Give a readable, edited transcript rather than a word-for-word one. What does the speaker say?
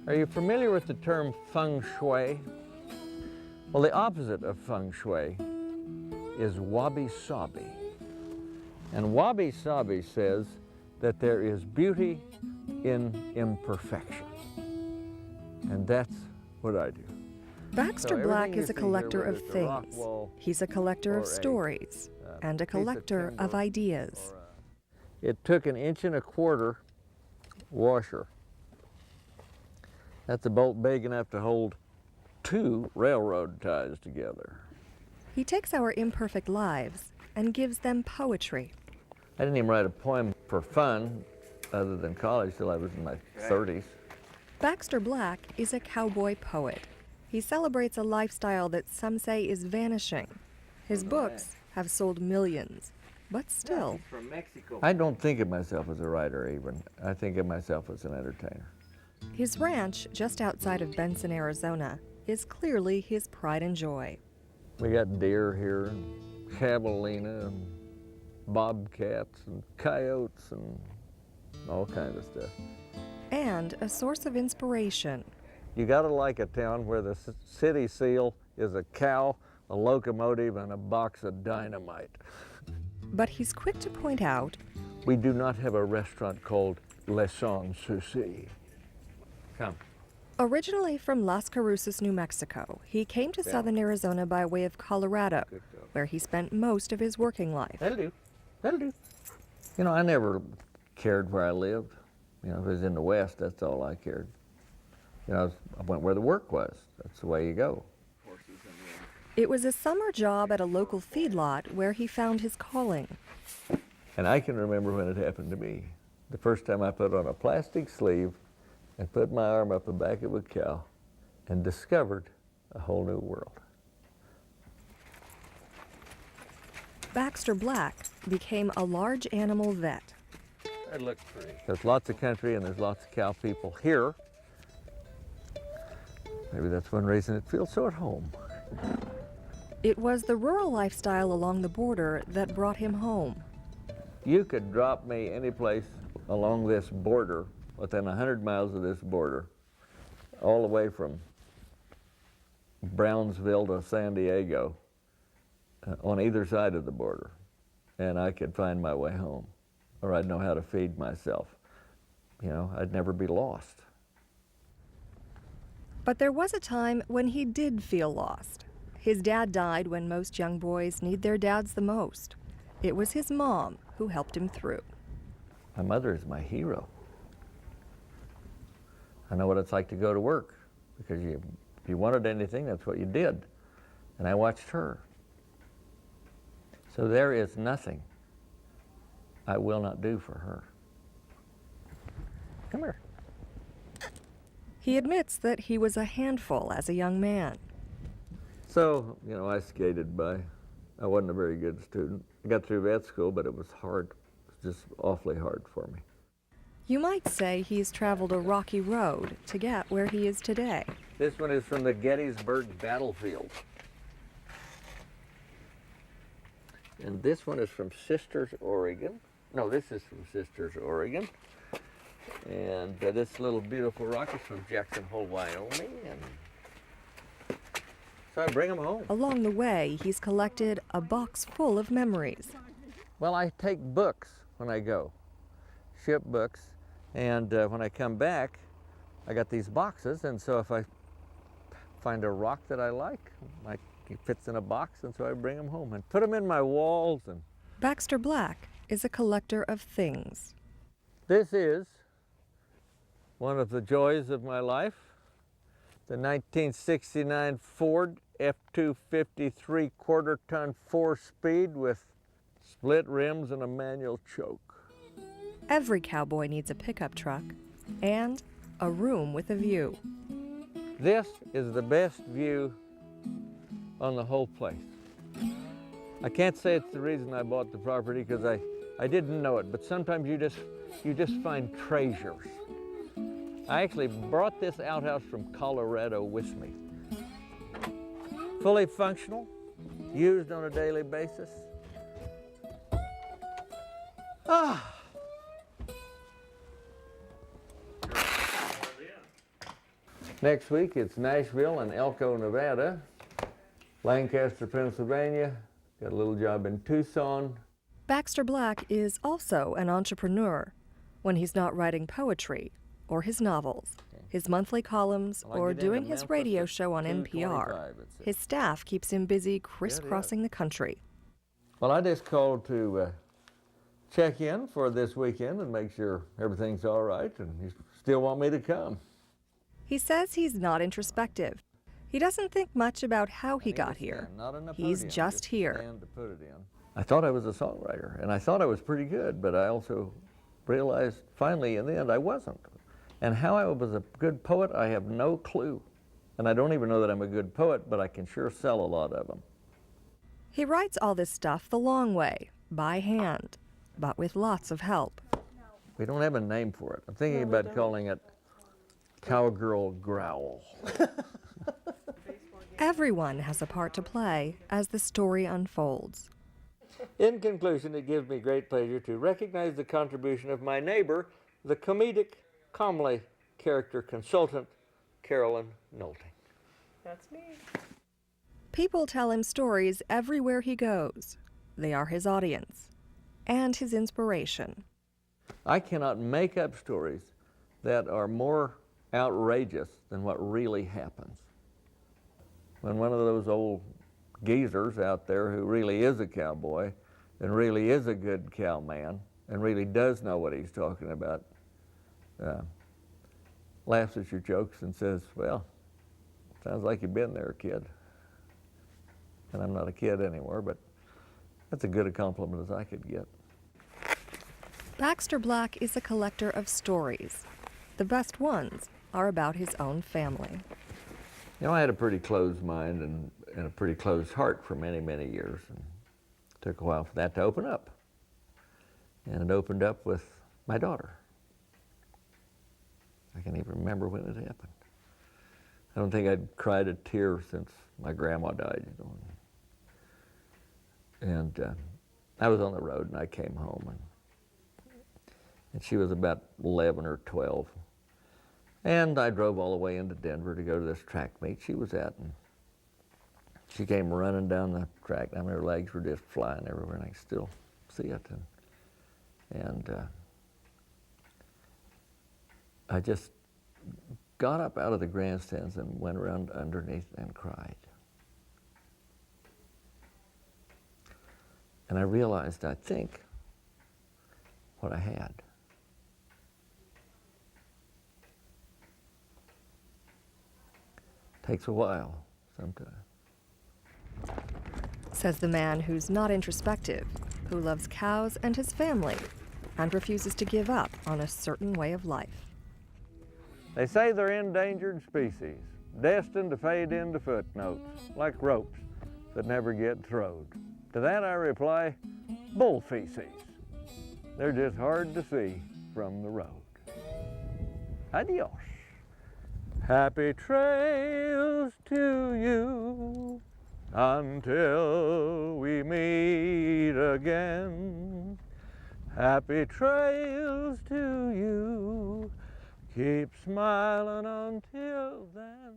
Are you familiar with the term feng shui? Well, the opposite of feng shui is Wabi Sabi. And Wabi Sabi says that there is beauty in imperfection. And that's what I do. Baxter Black is a collector of things. He's a collector of stories and a collector of ideas. It took 1 1/4 inch washer. That's a bolt big enough to hold 2 railroad ties together. He takes our imperfect lives and gives them poetry. I didn't even write a poem for fun other than college till I was in my 30s. Baxter Black is a cowboy poet. He celebrates a lifestyle that some say is vanishing. His books have sold millions, but still. I don't think of myself as a writer even. I think of myself as an entertainer. His ranch, just outside of Benson, Arizona, is clearly his pride and joy. We got deer here, and javelina, and bobcats, and coyotes, and all kinds of stuff. And a source of inspiration. You gotta like a town where the city seal is a cow, a locomotive, and a box of dynamite. But he's quick to point out, we do not have a restaurant called Les Sans Souci. Come. Originally from Las Cruces, New Mexico, he came to southern Arizona by way of Colorado, where he spent most of his working life. That'll do. That'll do. You know, I never cared where I lived. You know, if it was in the West, that's all I cared. You know, I went where the work was. That's the way you go. It was a summer job at a local feedlot where he found his calling. And I can remember when it happened to me. The first time I put on a plastic sleeve and put my arm up the back of a cow and discovered a whole new world. Baxter Black became a large animal vet. That looks pretty. There's lots of country and there's lots of cow people here. Maybe that's one reason it feels so at home. It was the rural lifestyle along the border that brought him home. You could drop me any place along this border, within 100 miles of this border, all the way from Brownsville to San Diego, on either side of the border, and I could find my way home, or I'd know how to feed myself. You know, I'd never be lost. But there was a time when he did feel lost. His dad died when most young boys need their dads the most. It was his mom who helped him through. My mother is my hero. I know what it's like to go to work, because if you wanted anything, that's what you did. And I watched her. So there is nothing I will not do for her. Come here. He admits that he was a handful as a young man. So, you know, I skated by. I wasn't a very good student. I got through vet school, but it was hard. It was just awfully hard for me. You might say he's traveled a rocky road to get where he is today. This one is from the Gettysburg battlefield. And this one is from Sisters, Oregon. No, this is from Sisters, Oregon. And this little beautiful rock is from Jackson Hole, Wyoming. And so I bring them home. Along the way, he's collected a box full of memories. Well, I take books when I go, ship books. And when I come back, I got these boxes. And so if I find a rock that I like, it fits in a box, and so I bring them home and put them in my walls. And Baxter Black is a collector of things. This is one of the joys of my life, the 1969 Ford F-250 3/4-ton 4-speed with split rims and a manual choke. Every cowboy needs a pickup truck and a room with a view. This is the best view on the whole place. I can't say it's the reason I bought the property, because I didn't know it, but sometimes you just find treasures. I actually brought this outhouse from Colorado with me. Fully functional, used on a daily basis. Next week it's Nashville and Elko, Nevada, Lancaster, Pennsylvania, got a little job in Tucson. Baxter Black is also an entrepreneur when he's not writing poetry or his novels, his monthly columns, or doing his radio show on NPR. His staff keeps him busy crisscrossing the country. Well, I just called to check in for this weekend and make sure everything's all right, and you still want me to come. He says he's not introspective. He doesn't think much about how he got here. He's just here. I thought I was a songwriter, and I thought I was pretty good, but I also realized finally in the end I wasn't. And how I was a good poet, I have no clue. And I don't even know that I'm a good poet, but I can sure sell a lot of them. He writes all this stuff the long way, by hand, but with lots of help. We don't have a name for it. I'm thinking about calling it Cowgirl Growl. Everyone has a part to play as the story unfolds. In conclusion, it gives me great pleasure to recognize the contribution of my neighbor, the comedic, comely character consultant, Carolyn Nolting. That's me. People tell him stories everywhere he goes. They are his audience and his inspiration. I cannot make up stories that are more outrageous than what really happens. When one of those old geezers out there who really is a cowboy and really is a good cowman and really does know what he's talking about laughs at your jokes and says, well, sounds like you've been there, kid. And I'm not a kid anymore, but that's as good a compliment as I could get. Baxter Black is a collector of stories. The best ones are about his own family. You know, I had a pretty closed mind and a pretty closed heart for many, many years. And it took a while for that to open up. And it opened up with my daughter. I can't even remember when it happened. I don't think I'd cried a tear since my grandma died, you know. And I was on the road and I came home and she was about 11 or 12. And I drove all the way into Denver to go to this track meet she was at, and she came running down the track. I mean, her legs were just flying everywhere, and I can still see it. And I just got up out of the grandstands and went around underneath and cried. And I realized, I think, what I had. Takes a while sometimes. Says the man who's not introspective, who loves cows and his family, and refuses to give up on a certain way of life. They say they're endangered species, destined to fade into footnotes, like ropes that never get throwed. To that I reply, bull feces. They're just hard to see from the road. Adios. Happy trails to you until we meet again. Happy trails to you. Keep smiling until then.